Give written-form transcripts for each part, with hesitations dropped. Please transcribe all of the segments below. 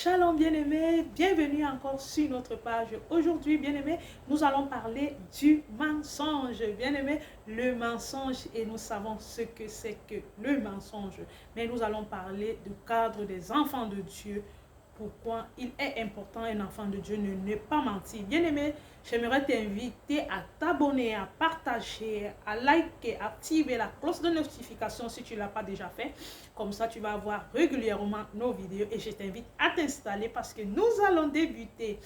Shalom bien-aimés, bienvenue encore sur notre page. Aujourd'hui, bien-aimés, nous allons parler du mensonge. Bien-aimés, le mensonge, et nous savons ce que c'est que le mensonge. Mais nous allons parler du cadre des enfants de Dieu. Pourquoi il est important, un enfant de Dieu ne pas mentir. Bien-aimé, j'aimerais t'inviter à t'abonner, à partager, à liker, à activer la cloche de notification si tu ne l'as pas déjà fait. Comme ça, tu vas voir régulièrement nos vidéos et je t'invite à t'installer parce que nous allons débuter.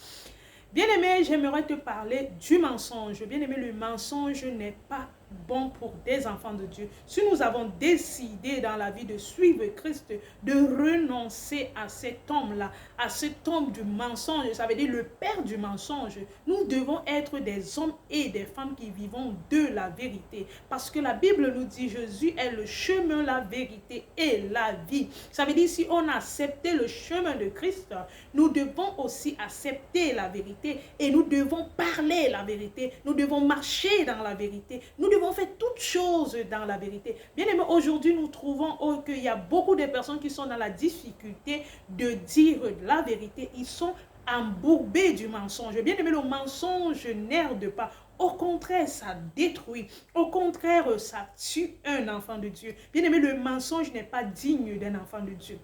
Bien-aimé, j'aimerais te parler du mensonge. Bien-aimé, le mensonge n'est pas bon pour des enfants de Dieu. Si nous avons décidé dans la vie de suivre Christ, de renoncer à cet homme-là, à cet homme du mensonge, ça veut dire le père du mensonge, nous devons être des hommes et des femmes qui vivons de la vérité. Parce que la Bible nous dit Jésus est le chemin, la vérité et la vie. Ça veut dire si on a accepté le chemin de Christ, nous devons aussi accepter la vérité et nous devons parler la vérité. Nous devons marcher dans la vérité. Nous devons faire toutes choses dans la vérité. Bien aimé, aujourd'hui, nous trouvons qu'il y a beaucoup de personnes qui sont dans la difficulté de dire la vérité. Ils sont embourbés du mensonge. Bien aimé, le mensonge n'erde pas. Au contraire, ça détruit. Au contraire, ça tue un enfant de Dieu. Bien aimé, le mensonge n'est pas digne d'un enfant de Dieu.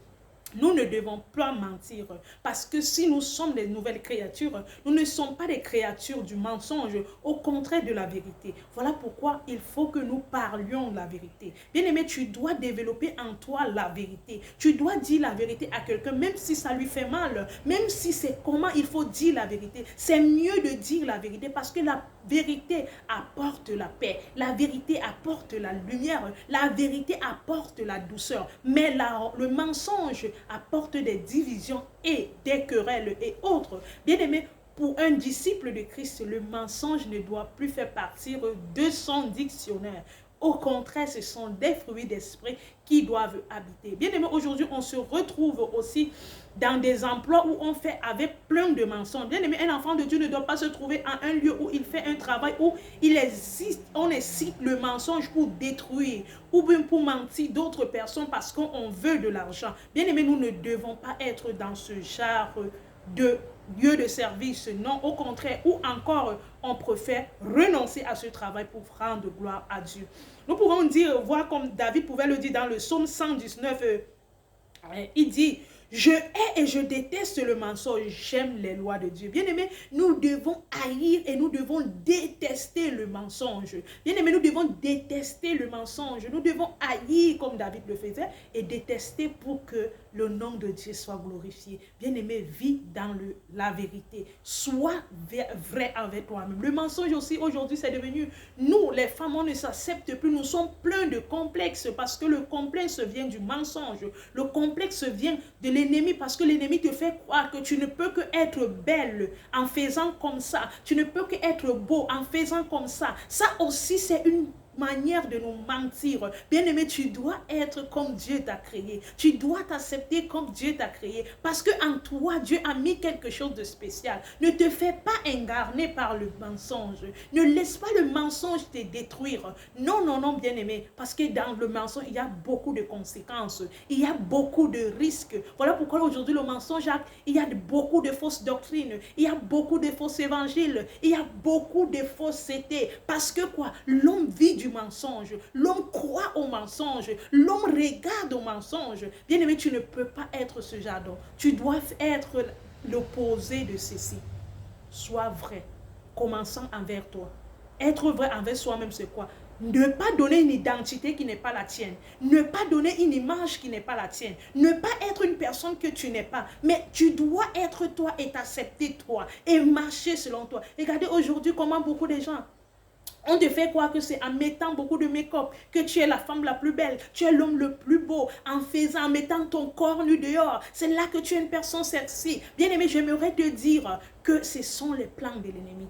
Nous ne devons pas mentir parce que si nous sommes des nouvelles créatures, nous ne sommes pas des créatures du mensonge, au contraire de la vérité. Voilà pourquoi il faut que nous parlions la vérité. Bien-aimé, tu dois développer en toi la vérité. Tu dois dire la vérité à quelqu'un, même si ça lui fait mal, même si c'est comment il faut dire la vérité. C'est mieux de dire la vérité parce que la vérité apporte la paix. La vérité apporte la lumière. La vérité apporte la douceur. Mais le mensonge apporte des divisions et des querelles et autres. Bien-aimé, pour un disciple de Christ, le mensonge ne doit plus faire partie de son dictionnaire. Au contraire, ce sont des fruits d'esprit qui doivent habiter. Bien aimé, aujourd'hui, on se retrouve aussi dans des emplois où on fait avec plein de mensonges. Bien aimé, un enfant de Dieu ne doit pas se trouver en un lieu où il fait un travail où on incite le mensonge pour détruire ou bien pour mentir d'autres personnes parce qu'on veut de l'argent. Bien aimé, nous ne devons pas être dans ce genre de lieu de service, non, au contraire, ou encore on préfère renoncer à ce travail pour rendre gloire à Dieu. Nous pouvons dire, voir comme David pouvait le dire dans le psaume 119, il dit, je hais et je déteste le mensonge, j'aime les lois de Dieu. Bien-aimés, nous devons haïr et nous devons détester le mensonge. Bien-aimés, nous devons détester le mensonge. Nous devons haïr comme David le faisait et détester pour que le nom de Dieu soit glorifié. Bien-aimé, vis dans la vérité. Sois vrai avec toi-même. Le mensonge aussi, aujourd'hui, c'est devenu, nous, les femmes, on ne s'accepte plus. Nous sommes pleins de complexes parce que le complexe vient du mensonge. Le complexe vient de l'ennemi parce que l'ennemi te fait croire que tu ne peux que être belle en faisant comme ça. Tu ne peux que être beau en faisant comme ça. Ça aussi, c'est une manière de nous mentir. Bien-aimé, tu dois être comme Dieu t'a créé. Tu dois t'accepter comme Dieu t'a créé. Parce que en toi, Dieu a mis quelque chose de spécial. Ne te fais pas engarner par le mensonge. Ne laisse pas le mensonge te détruire. Non, non, non, bien-aimé. Parce que dans le mensonge, il y a beaucoup de conséquences. Il y a beaucoup de risques. Voilà pourquoi aujourd'hui, le mensonge, il y a beaucoup de fausses doctrines. Il y a beaucoup de faux évangiles. Il y a beaucoup de fausseté. Parce que quoi? L'homme vit du mensonge, l'homme croit au mensonge, l'homme regarde au mensonge. Bien-aimé, tu ne peux pas être ce genre d'homme. Tu dois être l'opposé de ceci. Sois vrai, commençant envers toi. Être vrai envers soi-même, c'est quoi? Ne pas donner une identité qui n'est pas la tienne. Ne pas donner une image qui n'est pas la tienne. Ne pas être une personne que tu n'es pas. Mais tu dois être toi et t'accepter toi et marcher selon toi. Regardez aujourd'hui comment beaucoup de gens, on te fait croire que c'est en mettant beaucoup de make-up que tu es la femme la plus belle, tu es l'homme le plus beau, en mettant ton corps nu dehors. C'est là que tu es une personne sexy. Bien-aimé, j'aimerais te dire que ce sont les plans de l'ennemi.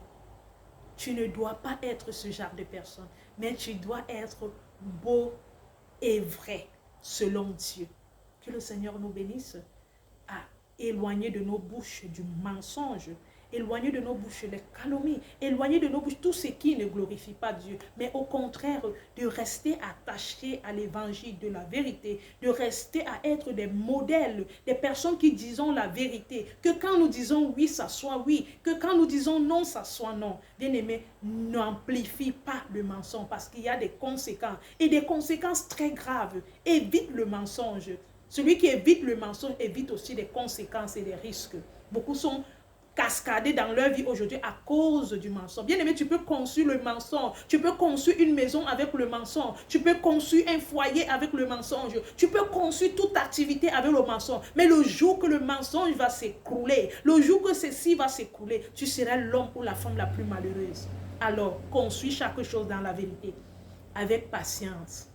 Tu ne dois pas être ce genre de personne, mais tu dois être beau et vrai selon Dieu. Que le Seigneur nous bénisse à éloigner de nos bouches du mensonge éloigner de nos bouches les calomnies, éloigner de nos bouches tout ce qui ne glorifie pas Dieu, mais au contraire, de rester attaché à l'évangile de la vérité, de rester à être des modèles, des personnes qui disons la vérité, que quand nous disons oui, ça soit oui, que quand nous disons non, ça soit non. Bien-aimé, n'amplifie pas le mensonge parce qu'il y a des conséquences et des conséquences très graves. Évite le mensonge. Celui qui évite le mensonge évite aussi des conséquences et des risques. Beaucoup sont cascadés dans leur vie aujourd'hui à cause du mensonge. Bien aimé, tu peux construire le mensonge. Tu peux construire une maison avec le mensonge. Tu peux construire un foyer avec le mensonge. Tu peux construire toute activité avec le mensonge. Mais le jour que le mensonge va s'écrouler, le jour que ceci va s'écrouler, tu seras l'homme ou la femme la plus malheureuse. Alors, construis chaque chose dans la vérité, avec patience.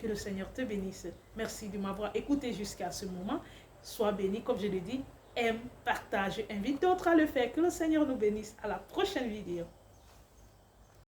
Que le Seigneur te bénisse. Merci de m'avoir écouté jusqu'à ce moment. Sois béni, comme je l'ai dit. Aime, partage, invite d'autres à le faire. Que le Seigneur nous bénisse. À la prochaine vidéo.